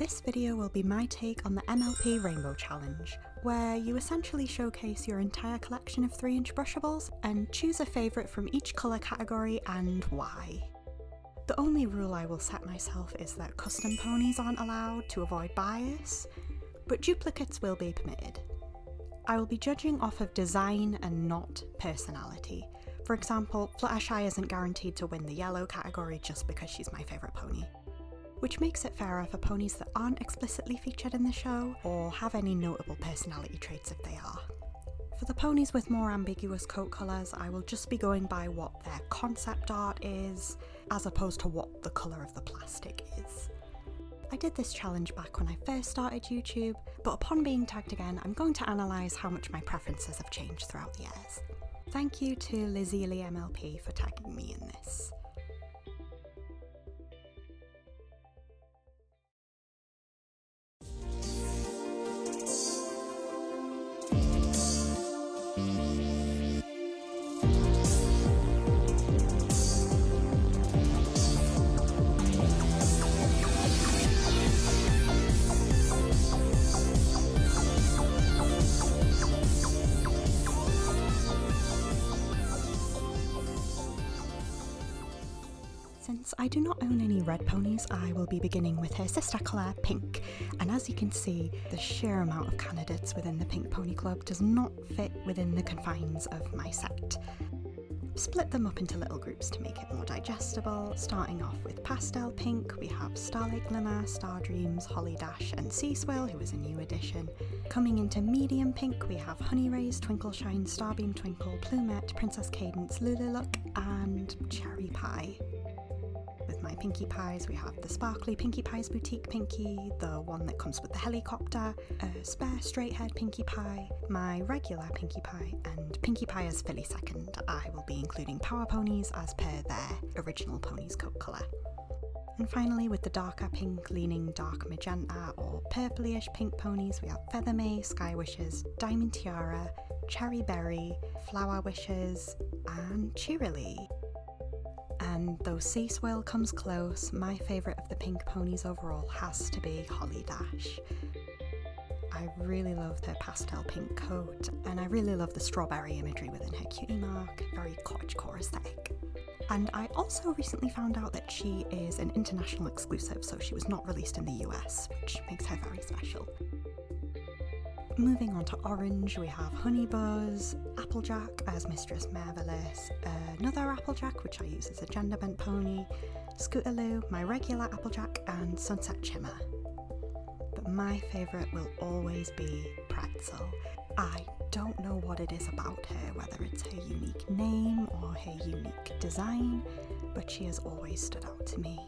This video will be my take on the MLP Rainbow Challenge, where you essentially showcase your entire collection of 3-inch brushables and choose a favourite from each colour category and why. The only rule I will set myself is that custom ponies aren't allowed to avoid bias, but duplicates will be permitted. I will be judging off of design and not personality. For example, Fluttershy isn't guaranteed to win the yellow category just because she's my favourite pony, which makes it fairer for ponies that aren't explicitly featured in the show or have any notable personality traits if they are. For the ponies with more ambiguous coat colours, I will just be going by what their concept art is, as opposed to what the colour of the plastic is. I did this challenge back when I first started YouTube, but upon being tagged again, I'm going to analyse how much my preferences have changed throughout the years. Thank you to Lizzie MLP for tagging me in this. Since I do not own any red ponies, I will be beginning with her sister colour, pink, and as you can see, the sheer amount of candidates within the Pink Pony Club does not fit within the confines of my set. Split them up into little groups to make it more digestible. Starting off with pastel pink, we have Starlight Glimmer, Stardreams, Holly Dash and Sea Swirl, who is a new addition. Coming into medium pink, we have Honey Rays, Twinkle Shine, Starbeam Twinkle, Plumette, Princess Cadence, Lululook and Cherry Pie. With my Pinkie Pies, we have the sparkly Pinkie Pies Boutique Pinkie, the one that comes with the helicopter, a spare straight-haired Pinkie Pie, my regular Pinkie Pie, and Pinkie Pie as filly second. I will be including power ponies as per their original pony's coat colour. And finally, with the darker pink leaning dark magenta or purplyish pink ponies, we have Feather May, Sky Wishes, Diamond Tiara, Cherry Berry, Flower Wishes, and Cheerilee. And though Sea Swirl comes close, my favourite of the pink ponies overall has to be Holly Dash. I really love her pastel pink coat, and I really love the strawberry imagery within her cutie mark, very cottagecore aesthetic. And I also recently found out that she is an international exclusive, so she was not released in the US, which makes her very special. Moving on to orange, we have Honeybuzz, Applejack as Mistress Marvelous, another Applejack which I use as a gender bent pony, Scootaloo, my regular Applejack, and Sunset Shimmer. But my favourite will always be Pretzel. I don't know what it is about her, whether it's her unique name or her unique design, but she has always stood out to me.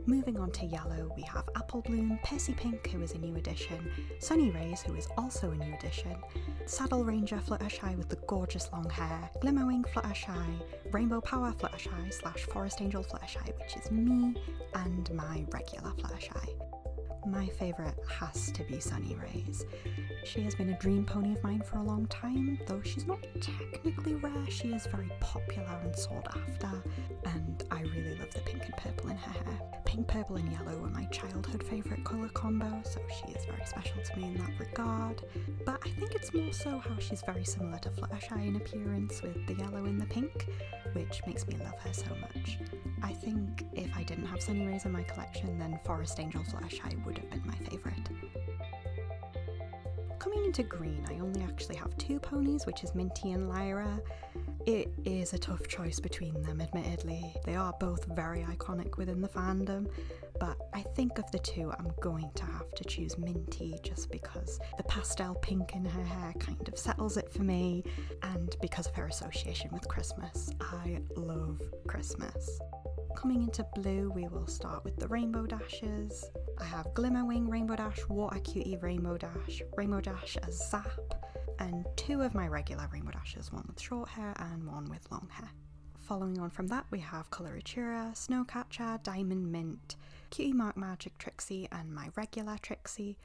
Moving on to yellow, we have Apple Bloom, Percy Pink, who is a new addition, Sunny Rays, who is also a new addition, Saddle Ranger Fluttershy with the gorgeous long hair, Glimmerwing Fluttershy, Rainbow Power Fluttershy / Forest Angel Fluttershy, which is me, and my regular Fluttershy. My favourite has to be Sunny Rays. She has been a dream pony of mine for a long time, though she's not technically rare, she is very popular and sought after, and I really love the pink and purple in her hair. Pink, purple and yellow were my childhood favourite colour combo, so she is very special to me in that regard. But I think it's more so how she's very similar to Fluttershy in appearance with the yellow and the pink, which makes me love her so much. I think if I didn't have Sunny Rays in my collection, then Forest Angel Fluttershy would have been my favourite. Coming into green, I only actually have 2 ponies, which is Minty and Lyra. It is a tough choice between them, admittedly. They are both very iconic within the fandom, but I think of the two, I'm going to have to choose Minty just because the pastel pink in her hair kind of settles it for me, and because of her association with Christmas. I love Christmas. Coming into blue, we will start with the Rainbow Dashes. I have Glimmerwing Rainbow Dash, Water Cutie Rainbow Dash as Zap, and 2 of my regular Rainbow Dashes, one with short hair and one with long hair. Following on from that, we have Coloratura, Snowcatcher, Diamond Mint, Cutie Mark Magic Trixie and my regular Trixie,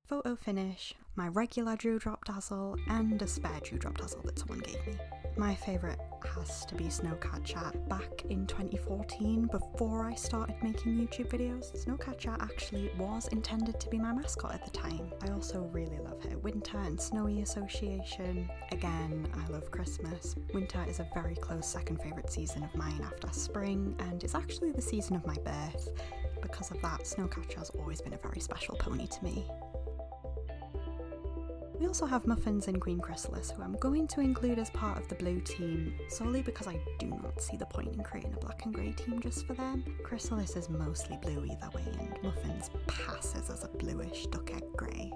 Photo Finish, my regular Dewdrop Dazzle, and a spare Dewdrop Dazzle that someone gave me. My favourite has to be Snowcatcher. Back in 2014, before I started making YouTube videos, Snowcatcher actually was intended to be my mascot at the time. I also really love her winter and snowy association. Again, I love Christmas. Winter is a very close second favourite season of mine after spring, and it's actually the season of my birth. Because of that, Snowcatcher has always been a very special pony to me. We also have Muffins and Queen Chrysalis, who I'm going to include as part of the blue team, solely because I do not see the point in creating a black and grey team just for them. Chrysalis is mostly blue either way, and Muffins passes as a bluish duck egg grey.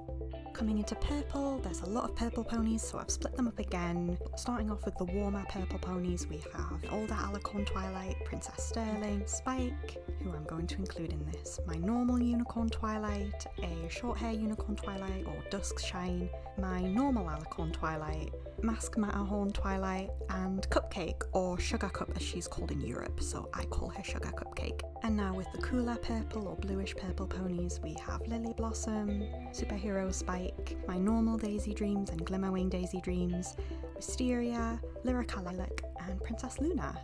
Coming into purple, there's a lot of purple ponies, so I've split them up again. Starting off with the warmer purple ponies, we have older Alicorn Twilight, Princess Sterling, Spike, who I'm going to include in this, my normal Unicorn Twilight, a short hair Unicorn Twilight or Dusk Shine, my normal Alicorn Twilight, Mask Matterhorn Twilight, and Cupcake, or Sugar Cup as she's called in Europe, so I call her Sugar Cupcake. And now with the cooler purple or bluish purple ponies, we have Lily Blossom, Superhero Spike, my normal Daisy Dreams and Glimmerwing Daisy Dreams, Wisteria, Lyrica Lilac, and Princess Luna.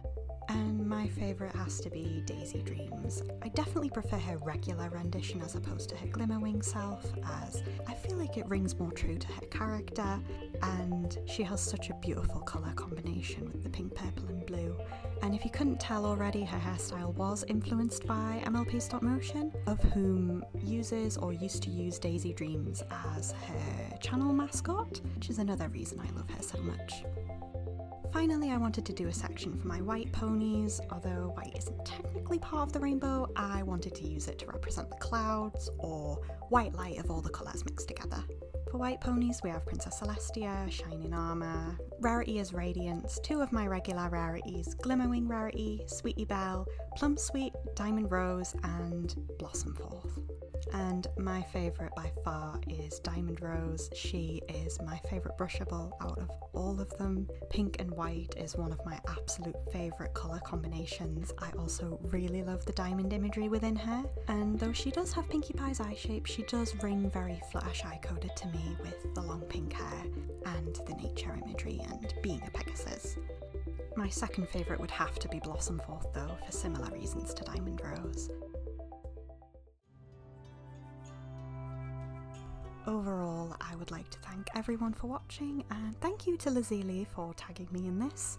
And my favourite has to be Daisy Dreams. I definitely prefer her regular rendition as opposed to her Glimmerwing self, as I feel like it rings more true to her character, and she has such a beautiful colour combination with the pink, purple and blue. And if you couldn't tell already, her hairstyle was influenced by MLP Stop Motion, of whom uses or used to use Daisy Dreams as her channel mascot, which is another reason I love her so much. Finally, I wanted to do a section for my white ponies. Although white isn't technically part of the rainbow, I wanted to use it to represent the clouds, or white light of all the colours mixed together. For white ponies, we have Princess Celestia, Shining Armour, Rarity is Radiance, two of my regular rarities, Glimmerwing Rarity, Sweetie Belle, Plum Sweet, Diamond Rose, and Blossom Forth. And my favourite by far is Diamond Rose. She is my favourite brushable out of all of them. Pink and white is one of my absolute favourite colour combinations. I also really love the diamond imagery within her, and though she does have Pinkie Pie's eye shape, she does ring very Fluttershy coded to me with the long pink hair and the nature imagery and being a Pegasus. My second favourite would have to be Blossom Forth though, for similar reasons to Diamond Rose. Overall, I would like to thank everyone for watching, and thank you to Lazili for tagging me in this.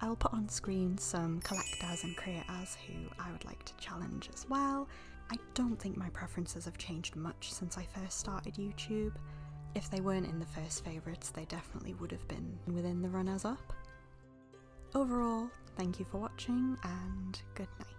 I'll put on screen some collectors and creators who I would like to challenge as well. I don't think my preferences have changed much since I first started YouTube. If they weren't in the first favourites, they definitely would have been within the runners-up. Overall, thank you for watching, and good night.